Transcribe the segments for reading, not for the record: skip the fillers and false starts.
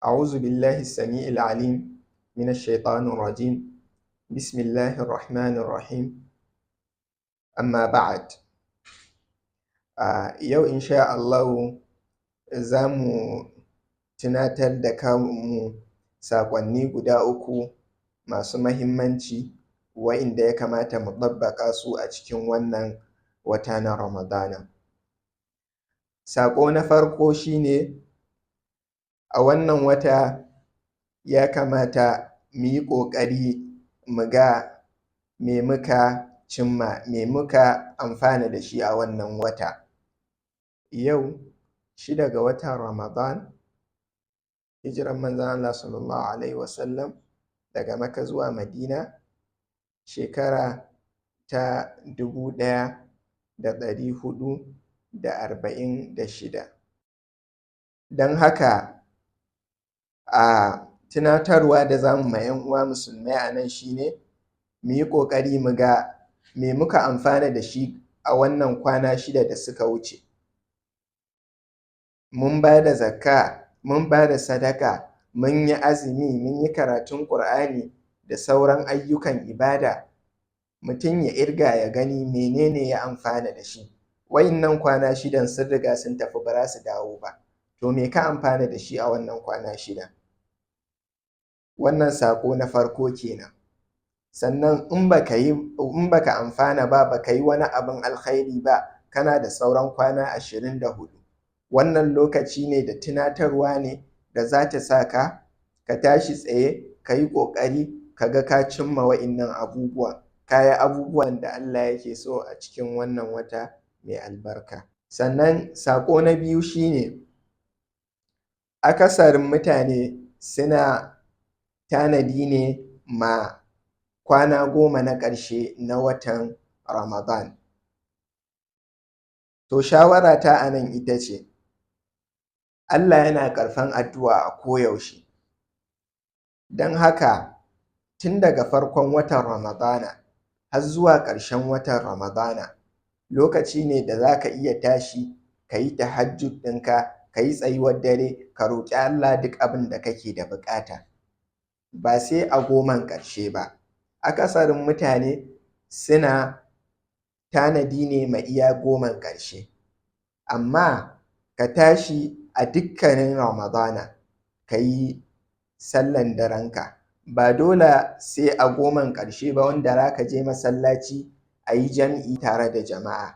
أعوذ بالله السميع العليم من الشيطان الرجيم. بسم الله الرحمن الرحيم. أما بعد، yau insha Allahu za mu tunatar da kanmu saƙonni guda uku masu mahimmanci wa'inda ya kamata mu ɗabbaƙa su a cikin wannan wata na Ramadana. Saƙo na farko shine a wannan wata ya kamata mu yi ƙoƙari mu ga me muka cimma, me muka amfana da shi a wannan wata. Yau 6 ga watan Ramadan, hijiran manzon Allah sallallahu alaihi wasallam daga Makka zuwa Madina shekara ta 1446. Don haka a tunatarwa da za mu ma 'yan uwa musulmai a nan shine mu yi ƙoƙari mu ga me muka amfana da shi a wannan kwana 6 da suka wuce. Mun ba da zakka, mun ba da sadaka, mun yi azumi, mun yi karatun ƙur'ani da sauran ayyukan ibada. Mutum ya irga ya gani menene ya amfana da shi. Wa'innan kwana 6 sun riga sun tafi, ba za su dawo ba. To me ka amfana da shi a wannan kwana 6? Wannan saƙo na farko kenan. Sannan in baka amfana ba, baka yi wani abin alkhairi ba, kana da sauran kwana 24. Wannan lokaci ne da tunatarwa ne da za ta sa ka tashi tsaye, ka yi ƙoƙari ka ga ka cimma wa'innan abubuwan, ka yi abubuwan da Allah yake so a cikin wannan wata mai albarka. Sannan saƙo na biyu shine akasarin mutane suna tanadi ne ma kwana 10 na ƙarshe na watan Ramadan. To shawarata a nan ita ce, Allah yana ƙarfan addu'a a koyaushe. Don haka tun daga farkon watan Ramadana har zuwa ƙarshen watan Ramadana lokaci ne da za ka iya tashi ka yi tahajjud ɗinka, ka yi tsayuwar dare, ka roƙi Allah duk abin da kake da buƙata. Ba sai a 10 ƙarshe ba. Akasarin mutane suna tanadi ne ma iya 10 ƙarshe. Amma ka tashi a dukkanin Ramadana ka yi sallan darenka. Ba dole sai a 10 ƙarshe ba wanda za ka je masallaci a yi jam'i tare da jama'a.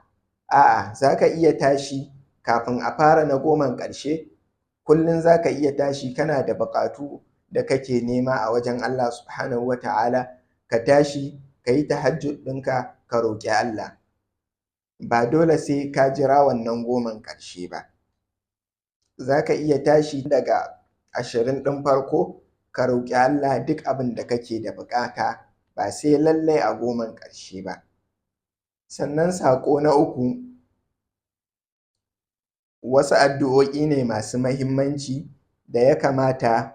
A'a, za ka iya tashi kafin a fara na 10 ƙarshe. Kullum za ka iya tashi, kana da buƙatu da kake nema a wajen Allah subhanahu wa ta'ala, ka tashi ka yi tahajjud ɗinka, ka roƙi Allah. Ba dole sai ka jira wannan 10 ƙarshe ba. Za ka iya tashi daga 20 ɗin farko ka roƙi Allah duk abin da kake da buƙata, ba sai lallai a 10 ƙarshe ba. Sannan saƙo na uku, wasu addu'o'i ne masu mahimmanci da ya kamata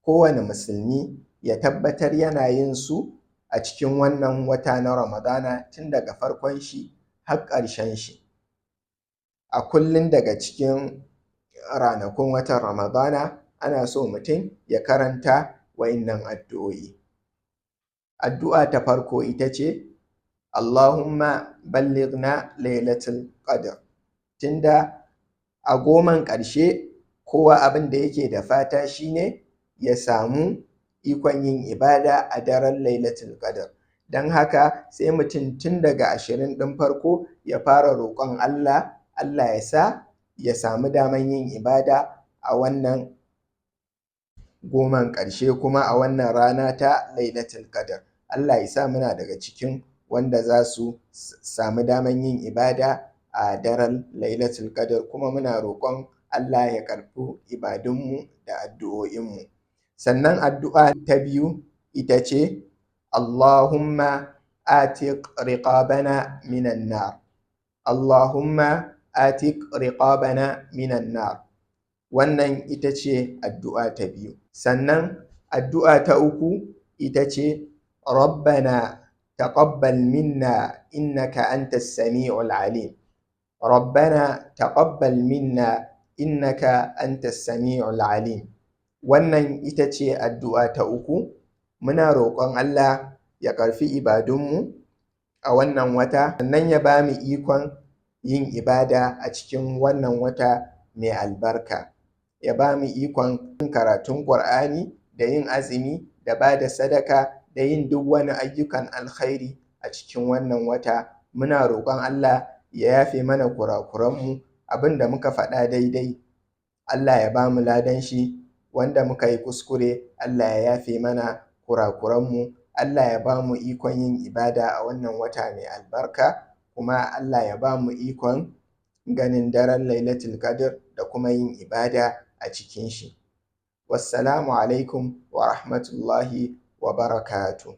kowane musulmi ya tabbatar yana yin su a cikin wannan wata na Ramadana tun daga farkon shi har ƙarshen shi. A kullum daga cikin ranakun watan Ramadana ana so mutum ya karanta wa'innan addu'o'i. Addu'a ta farko ita ce, Allahumma ballighna lailatul qadr. Tunda a 10 ƙarshe kowa abin da yake da fata shine ya samu ikon yin ibada a daren lailatul qadr. Don haka sai mutum tun daga 20 ɗin farko ya fara roƙon Allah ya sa ya samu daman yin ibada a wannan 10 ƙarshe, kuma a wannan rana ta lailatul qadr. Allah ya sa muna daga cikin wanda za su samu daman yin ibada a daren lailatul qadr, kuma muna roƙon Allah ya karɓi ibadunmu da addu'o'inmu. Sannan addu'a ta biyu ita ce, Allahumma atiq riqabana minan nar. Allahumma atiq riqabana minan nar. Wannan ita ce addu'a ta biyu. Sannan addu'a ta uku ita ce, Rabbana taqabbal minna innaka antas sami'ul alim. Rabbana taqabbal minna innaka antas sami'ul alim. Wannan ita ce addu'a ta uku. Muna roƙon Allah ya ƙarfi ibadunmu a wannan wata, sannan ya ba mu ikon yin ibada a cikin wannan wata mai albarka. Ya ba mu ikon karatun Ƙur'ani da yin azumi da ba da sadaka da yin duk wani ayyukan alkhairi a cikin wannan wata. Muna roƙon Allah ya yafe mana kurakuranmu, abin da muka faɗa daidai Allah ya ba mu ladan shi, wanda muka yi kuskure Allah ya yafe mana kurakuranmu. Allah ya ba mu ikon yin ibada a wannan wata mai albarka, kuma Allah ya ba mu ikon ganin daren Lailatul Qadr da kuma yin ibada a cikin shi. Wassalamu alaikum wa rahmatullahi wa barakatuh.